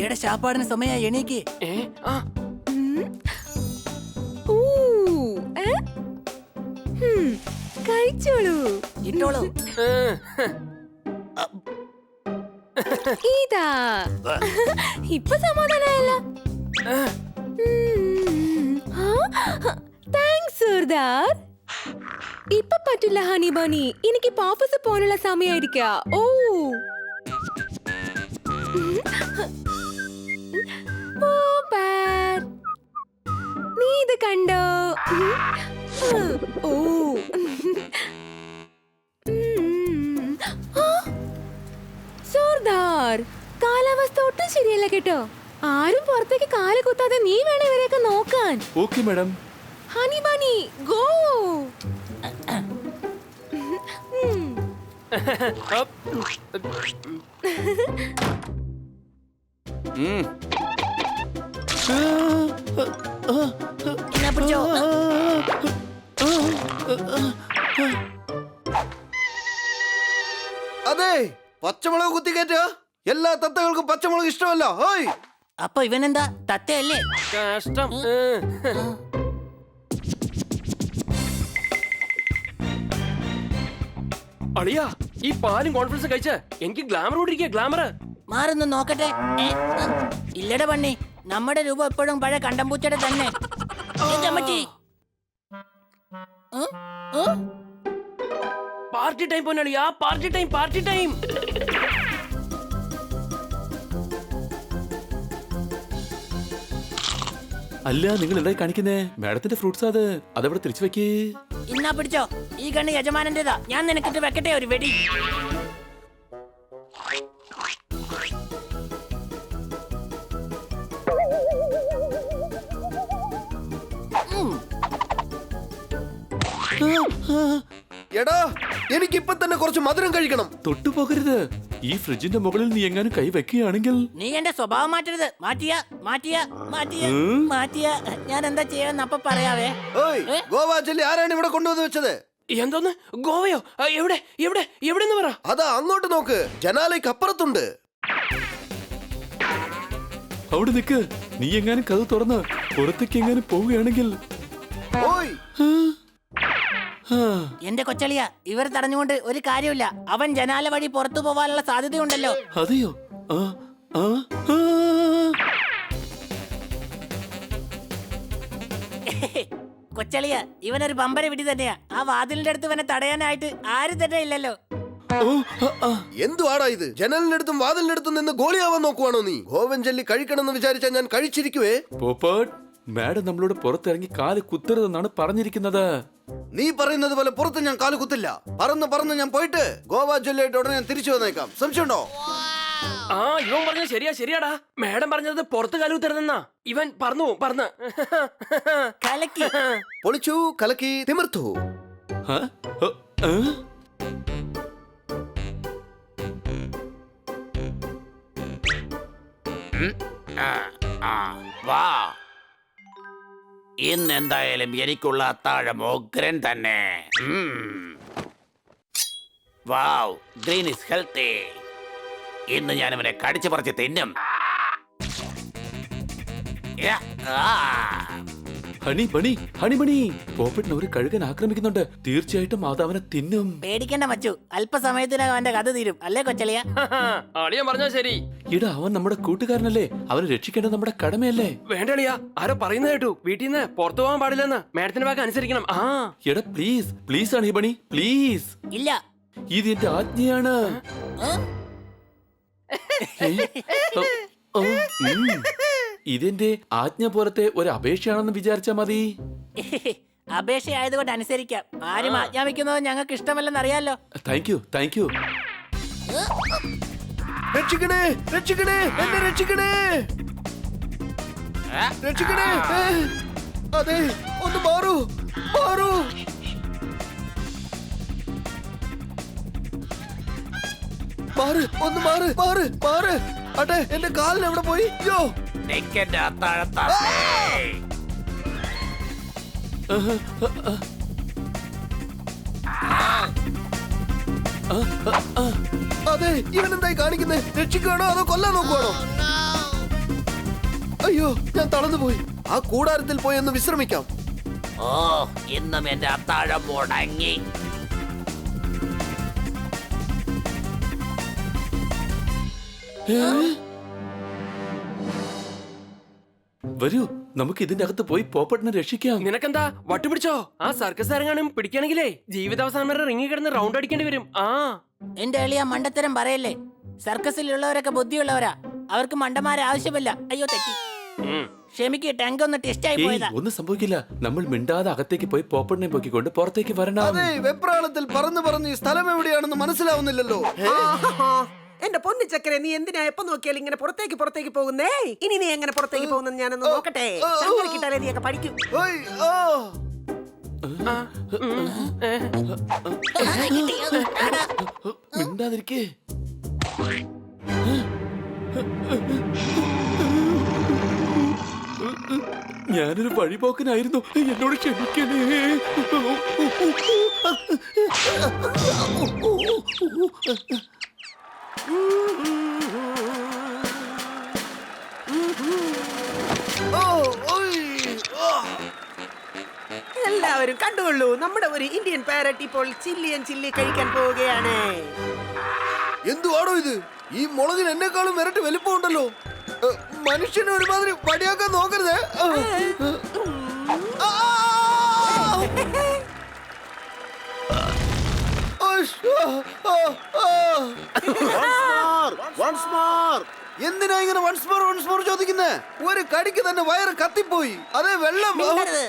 എടാ ശാപ്പാടിന് സമയ എണീക്ക്. കഴിച്ചോളൂ. ഇട്ടോളൂ. ഇതാ ഇപ്പൊ സമാധാനായല്ലോ. താങ്ക്സ് സർദാർ. ഇപ്പൊ പറ്റില്ല ഹണി ബണി, എനിക്ക് ഓഫീസിൽ പോകാനുള്ള സമയമായിരിക്കാ. ഓ നീ ഇത് കണ്ടോ? ഓ സർദാർ, കാലാവസ്ഥ ഒട്ടും ശരിയല്ല കേട്ടോ. ആരും പുറത്തേക്ക് കാല് കുത്താതെ നീ വേണം ഇവരെയൊക്കെ നോക്കാൻ. Okay madam. Honey bunny go. എന്നാ പിടിച്ചോ. അതെ, പച്ചമുളക് കുത്തിക്കയറ്റ. എല്ലാ തത്തകൾക്കും പച്ചമുളക് ഇഷ്ടമല്ല. ഓയ്, അപ്പൊ ഇവനെന്താ തത്തയല്ലേ? കഷ്ടം. അളിയാ, ഈ പാലും കോൺഫറൻസ് കഴിച്ച് എനിക്ക് ഗ്ലാമർ കൊണ്ടിരിക്കുക. ഗ്ലാമർ മാറുന്നു നോക്കട്ടെ. ഇല്ലട പണ്ണി, നമ്മുടെ രൂപ എപ്പോഴും പഴയ കണ്ടംപൂച്ചയുടെ തന്നെ. പാർട്ടി ടൈം പോന്നളിയാ, പാർട്ടി ടൈം, പാർട്ടി ടൈം. അല്ല, നിങ്ങൾ എന്തായി കാണിക്കുന്നേ? മാഡത്തിന്റെ ഫ്രൂട്ട്സ് അതവിടെ തിരിച്ചു വെക്കേ. ഇന്നാ പിടിച്ചോ. ഈ കണ്ണ് യജമാനന്റേതാ. ഞാൻ നിനക്കിട്ട് വെക്കട്ടെ ഒരു വെടി. എടാ, എനിക്ക് ഇപ്പൊ തന്നെ കുറച്ച് മധുരം കഴിക്കണം. തൊട്ടു പോകരുത്. ഈ ഫ്രിഡ്ജിന്റെ മുകളിൽ നീ എങ്ങാനും കൈ വെക്കുകയാണെങ്കിൽ നീ എന്റെ സ്വഭാവം മാറ്റരുത്. മാറ്റിയ ഞാൻ എന്താ ചെയ്യാന്ന് അപ്പൊ പറയാവേ. ഓയ്, ഗോവ ജെല്ലി ആരാണ് ഇവിടെ കൊണ്ടുവന്ന് വെച്ചത്? എന്തോന്ന്? ഗോവയോ? എവിടെ എവിടെ എവിടെന്ന് പറ. അതാ അങ്ങോട്ട് നോക്ക്, ജനാലയ്ക്ക് അപ്പുറത്തുണ്ട്. അവിടെ നിക്ക്. നീ എങ്ങാനും കഥ തുറന്ന് പുറത്തേക്ക് എങ്ങാനും പോവുകയാണെങ്കിൽ. ഓയ്, എന്റെ കൊച്ചളിയ, ഇവർ തടഞ്ഞുകൊണ്ട് ഒരു കാര്യമില്ല. അവൻ ജനാല വഴി പുറത്തു പോവാനുള്ള സാധ്യതയുണ്ടല്ലോ. അതെയോ? കൊച്ചളിയ, ഇവനൊരു പമ്പര വിടി തന്നെയാ. ആ വാതിലിന്റെ അടുത്ത് ഇവനെ തടയാനായിട്ട് ആരും തന്നെ ഇല്ലല്ലോ. എന്തുവാടാ ഇത്? ജനലിനടുത്തും വാതിലിനടുത്തും നിന്ന് ഗോളിയാവാൻ നോക്കുവാണോ നീ? ഗോവൻ ജെല്ലി കഴിക്കണമെന്ന് വിചാരിച്ചാ ഞാൻ കഴിച്ചിരിക്കുവേ. പോപ്പട്ട്, മാഡം നമ്മളോട് പുറത്തിറങ്ങി കാല് കുത്തരുതെന്നാണ് പറഞ്ഞിരിക്കുന്നത്. നീ പറയുന്നത് പോലെ പുറത്ത് ഞാൻ കാല് കുത്തില്ല. പറന്ന് ഞാൻ പോയിട്ട് ഗോവ ജെല്ലിയായിട്ട് ഉടനെ ഞാൻ തിരിച്ചു വന്നേക്കാം. സംശയമുണ്ടോ? ആ, ഇവൻ പറഞ്ഞത് ശരിയാടാ. മാഡം പറഞ്ഞത് പുറത്ത് കാലു തരുന്നെന്നാ. ഇവൻ പറഞ്ഞു കലക്കി പൊളിച്ചു, കലക്കി, തിമിർത്തു. ഇന്നെന്തായാലും എനിക്കുള്ള അത്താഴം ഉഗ്രൻ തന്നെ. വാവ്, ഗ്രീൻ ഈസ് ഹെൽത്തി. ഇന്ന് ഞാൻ ഇവനെ കടിച്ചു പറിച്ച് തിന്നും. ഹണി ബണി, പോപ്പറ്റിനെ ഒരു കഴുകൻ ആക്രമിക്കുന്നുണ്ട്. തീർച്ചയായിട്ടും മാതാവിനെ തിന്നും. പേടിക്കണ്ട മച്ചു, അല്പസമയത്തിനകം അവന്റെ കഥ തീരും. അല്ലേ കൊച്ചളിയ? അളിയൻ പറഞ്ഞാ ശരി. ഇടാ, അവൻ നമ്മുടെ കൂട്ടുകാരനല്ലേ. അവനെ രക്ഷിക്കേണ്ടത് നമ്മുടെ കടമയല്ലേ? വേണ്ടളിയാ, ആരോ പറയുന്നത് കേട്ടു. വീട്ടിൽ നിന്ന് പുറത്തു പോകാൻ പാടില്ലെന്ന്. മാഡത്തിന്റെ വാക്ക് അനുസരിക്കണം. എടാ പ്ലീസ് ഹണി ബണി, പ്ലീസ്. ഇല്ല, ഇത് എന്റെ ആജ്ഞയാണ്. ഇതെന്റെ ആജ്ഞ പോലത്തെ ഒരു അപേക്ഷയാണെന്ന് വിചാരിച്ചാ മതി. അപേക്ഷ ആയതുകൊണ്ട് അനുസരിക്കാം. ആരും ആജ്ഞാപിക്കുന്നത് ഞങ്ങൾക്ക് ഇഷ്ടമല്ലെന്ന് അറിയാലോ. Thank you. രക്ഷിക്കണേ, എന്നെ രക്ഷിക്കണേ. അതെ, ഒന്ന് മാറൂ. മാറ്. അട്ടെ, എന്റെ കാലിന് എവിടെ പോയി? യോ, അതെ, ഇവൻ എന്തായി കാണിക്കുന്നത്? രക്ഷിക്കുകയാണോ അതോ കൊല്ലാൻ നോക്കുവാണോ? അയ്യോ, ഞാൻ തളർന്നുപോയി. ആ കൂടാരത്തിൽ പോയി ഒന്ന് വിശ്രമിക്കാം. ഓ, ഇന്നും എന്റെ അത്താഴം മുടങ്ങി. വരൂ, നമുക്ക് ഇതിന്റെ അകത്ത് പോയി പോപ്പട്ടിനെ രക്ഷിക്കാം. നിനക്കെന്താ വട്ടുപിടിച്ചോ? ആ സർക്കസ് ഇറങ്ങാനും പിടിക്കുകയാണെങ്കിലേ ജീവിതാവസാനം വരെ റിങ്ങി കിടന്ന് റൗണ്ട് അടിക്കേണ്ടി വരും. ആ എന്റെ എളിയ മണ്ടത്തരം പറയല്ലേ. സർക്കസിലുള്ളവരൊക്കെ ബുദ്ധിയുള്ളവരാ, അവർക്ക് മണ്ടന്മാരെ ആവശ്യമില്ല. അയ്യോ തെറ്റി, ക്ഷമിക്ക്, ടാങ്ക് ഒന്ന് ടെസ്റ്റ് ആയി ഏയ്, പോയതാ. ഒന്നും സംഭവിക്കില്ല. നമ്മൾ മിണ്ടാതെ അകത്തേക്ക് പോയി പോപ്പട്ടിനെ പൊക്കിക്കൊണ്ട് പുറത്തേക്ക് വരണം. അതെ, വെപ്രാളത്തിൽ പറന്ന് ഈ സ്ഥലം എവിടെയാണെന്ന് മനസ്സിലാവുന്നില്ലല്ലോ. എന്റെ പൊന്നിച്ചക്കരെ, നീ എന്തിനാ എപ്പോ നോക്കിയാലും ഇങ്ങനെ പുറത്തേക്ക് പോകുന്നേ? ഇനി നീ എങ്ങനെ പുറത്തേക്ക് പോകുന്നെന്ന് ഞാനൊന്ന് നോക്കട്ടെ. കിട്ടാലേ നീയൊക്കെ പഠിക്കും. ഓയ്, ആ. മിണ്ടാതിരിക്കേ. ഞാനൊരു വഴിപോക്കനായിരുന്നു, എന്നോട് ക്ഷമിക്കണേ. ഓ, ഓയ്, ആ. എല്ലാവരും കണ്ടുകൊള്ളൂ, നമ്മുടെ ഒരു ഇന്ത്യൻ പാരറ്റ് ഇപ്പോൾ ചില്ലി കഴിക്കാൻ പോവുകയാണ്. എന്തുവാണോ ഇത്? ഈ മുളകിന് എന്നെക്കാളും ഇരട്ടി വലിപ്പമുണ്ടല്ലോ. മനുഷ്യനെ ഒരുമാതിരി പടിയാക്കാൻ നോക്കരുതേ. ആ. എന്തിനാ ഇങ്ങനെ വൺസ് മോർ ചോദിക്കുന്നേ? ഒരു കടിക്ക് തന്നെ വയറ് കത്തിപ്പോയി. അതേ വെള്ളം. മിണ്ടരുത്.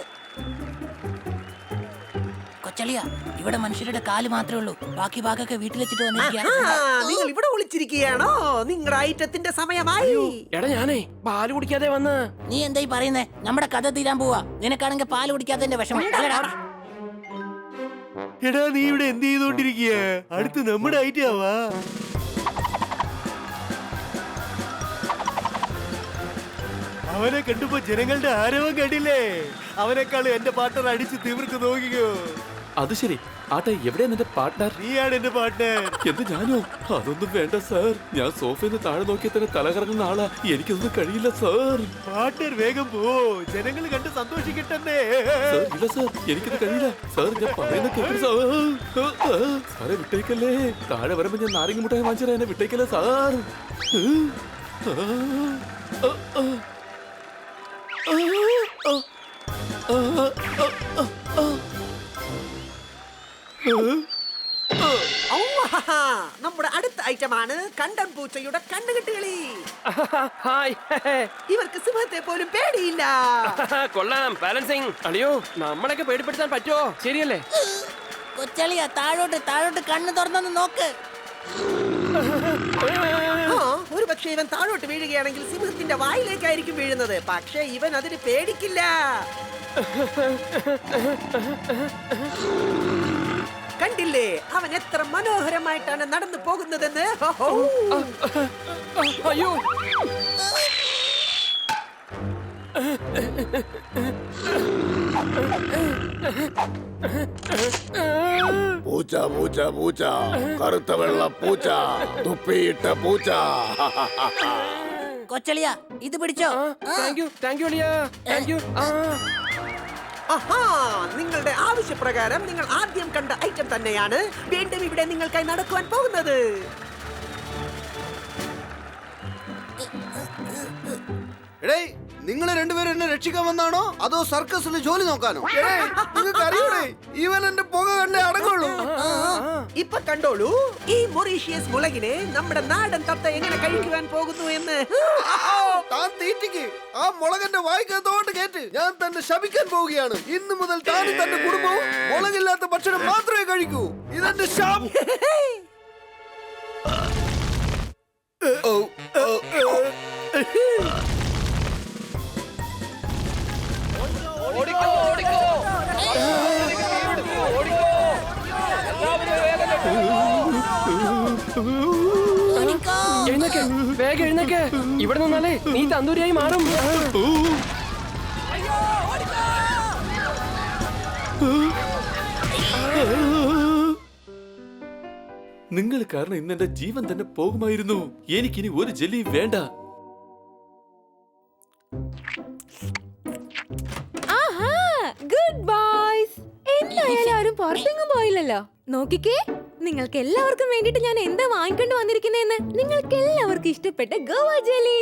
കൊച്ചളിയ, ഇവിടെ മനുഷ്യരുടെ കാല് മാത്രമേ ഉള്ളൂ, ബാക്കി ഭാഗമൊക്കെ വീട്ടിൽ വെച്ചിട്ട് വന്നിരിക്കുക. നിങ്ങൾ ഇവിടെ വിളിച്ചിരിക്കുകയാണോ? നിങ്ങളുടെ ഐറ്റത്തിന്റെ സമയമായി. എടാ, ഞാനേ പാല് കുടിക്കാതെ വന്ന്. നീ എന്തായി പറയുന്നേ? നമ്മുടെ കഥ തീരാൻ പോവാ. നിനക്കാണെങ്കിൽ പാല് കുടിക്കാത്തതിന്റെ വിഷമം. അല്ലടാ. എടാ, നീ ഇവിടെ എന്ത് ചെയ്തോണ്ടിരിക്കുക? അടുത്ത് നമ്മുടെ ഐറ്റാവാ. അവനെ കണ്ടപ്പോ ജനങ്ങളുടെ ആരവം കണ്ടില്ലേ? അവനെക്കാളും എന്റെ പാർട്ണർ അടിച്ച് തീവ്രക്ക് നോക്കിക്കോ. അത് ശരി. ആട്ടെ, എവിടെയാ നിന്റെ പാർട്ട്ണർ? നീയാണ് എന്റെ പാർട്ണർ. എന്ത്, ഞാനോ? അതൊന്നും വേണ്ട സാർ. ഞാൻ സോഫയിൽ താഴെ നോക്കിയാൽ തന്നെ തല കറങ്ങുന്ന ആളാ. എനിക്കൊന്നും കഴിയില്ല സാർ. പാർട്ണർ വേഗം പോ, ജനങ്ങൾ കണ്ട് സന്തോഷിക്കട്ടെ. സാർ, ഇല്ല സാർ, എനിക്കത് കഴിയില്ല സാർ. ഞാൻ പറയുന്ന കേൾക്കരുത് സാർ. സാറെ വിട്ടേക്കല്ലേ. താഴെ വരുമ്പോ ഞാൻ നാരങ്ങ മുട്ടായി വാങ്ങിച്ചാൽ എന്നെ വിട്ടേക്കല്ലേ സാർ. നമ്മുടെ അടുത്ത ഐറ്റമാണ് കണ്ടൻ പൂച്ചയുടെ കണ്ണുകെട്ടുകളി. ഹായ്. ഇവർക്ക് സിംഹത്തെ പോലും പേടിയില്ല. കൊള്ളാം, ബാലൻസിങ്. അളിയോ, നമ്മളൊക്കെ പേടിപ്പെടുത്താൻ പറ്റുമോ? ശരിയല്ലേ? കൊച്ചളിയ, താഴോട്ട് കണ്ണ് തുറന്നൊന്ന് നോക്ക്. ഒരു പക്ഷേ ഇവൻ താഴോട്ട് വീഴുകയാണെങ്കിൽ സിംഹത്തിന്റെ വായിലേക്കായിരിക്കും വീഴുന്നത്. പക്ഷേ ഇവൻ അതിന് പേടിക്കില്ല. കണ്ടില്ലേ അവൻ എത്ര മനോഹരമായിട്ടാണ് നടന്നു പോകുന്നതെന്ന്. അയ്യോ, പൂച്ച പൂച്ച പൂച്ച, കറുത്ത വെള്ള പൂച്ച, തുപ്പിയിട്ട പൂച്ച. കൊച്ചളിയ, ഇത് പിടിച്ചോ. താങ്ക് യു അളിയാ, താങ്ക് യു. ആഹാ, നിങ്ങളുടെ ആവശ്യപ്രകാരം നിങ്ങൾ ആദ്യം കണ്ട ഐറ്റം തന്നെയാണ് വീണ്ടും ഇവിടെ നിങ്ങൾക്കായി നടക്കുവാൻ പോകുന്നത്. എടേ, നിങ്ങൾ രണ്ടുപേരും എന്നെ രക്ഷിക്കാൻ വന്നാണോ അതോ സർക്കസിൽ ജോലി നോക്കാനോ? നിങ്ങൾക്ക് അറിയൂടെ, ഇവൻ എന്റെ പുക കണ്ടേ അടങ്ങുള്ളൂ. ഇപ്പൊ കണ്ടോളൂ, ഈ മൊറീഷ്യസ് മുളകിനെ നമ്മുടെ നാടൻ തത്ത എങ്ങനെ കഴിക്കുവാൻ പോകുന്നു എന്ന്. താൻ തീറ്റിക്ക് ആ മുളകന്റെ വായിക്കത്തോട്ട് കേട്ട് ഞാൻ തന്നെ ശപിക്കാൻ പോവുകയാണ്. ഇന്നു മുതൽ താനും തന്റെ കുടുംബവും മുളകില്ലാത്ത ഭക്ഷണം മാത്രമേ കഴിക്കൂ. ഇതെന്റെ ശാപം. എഴുന്നേക്ക്, വേഗം എഴുന്നേക്ക്. ഇവിടെ നിന്നാലേ നീ തന്തൂരിയായി മാറും. നിങ്ങൾ കാരണം ഇന്ന് എന്റെ ജീവൻ തന്നെ പോകുമായിരുന്നു. എനിക്കിനി ഒരു ജെല്ലി വേണ്ട. ആഹാ ഗുഡ് ബോയ്സ്. എന്തായാലും ആരും പുറത്തെങ്ങും പോയില്ലല്ലോ. നോക്കിക്കേ, നിങ്ങൾക്ക് എല്ലാവർക്കും വേണ്ടിട്ട് ഞാൻ എന്താ വാങ്ങിക്കൊണ്ട് വന്നിരിക്കുന്നേന്ന്. നിങ്ങൾക്ക് എല്ലാവർക്കും ഇഷ്ടപ്പെട്ട ഗോവ ജെല്ലി.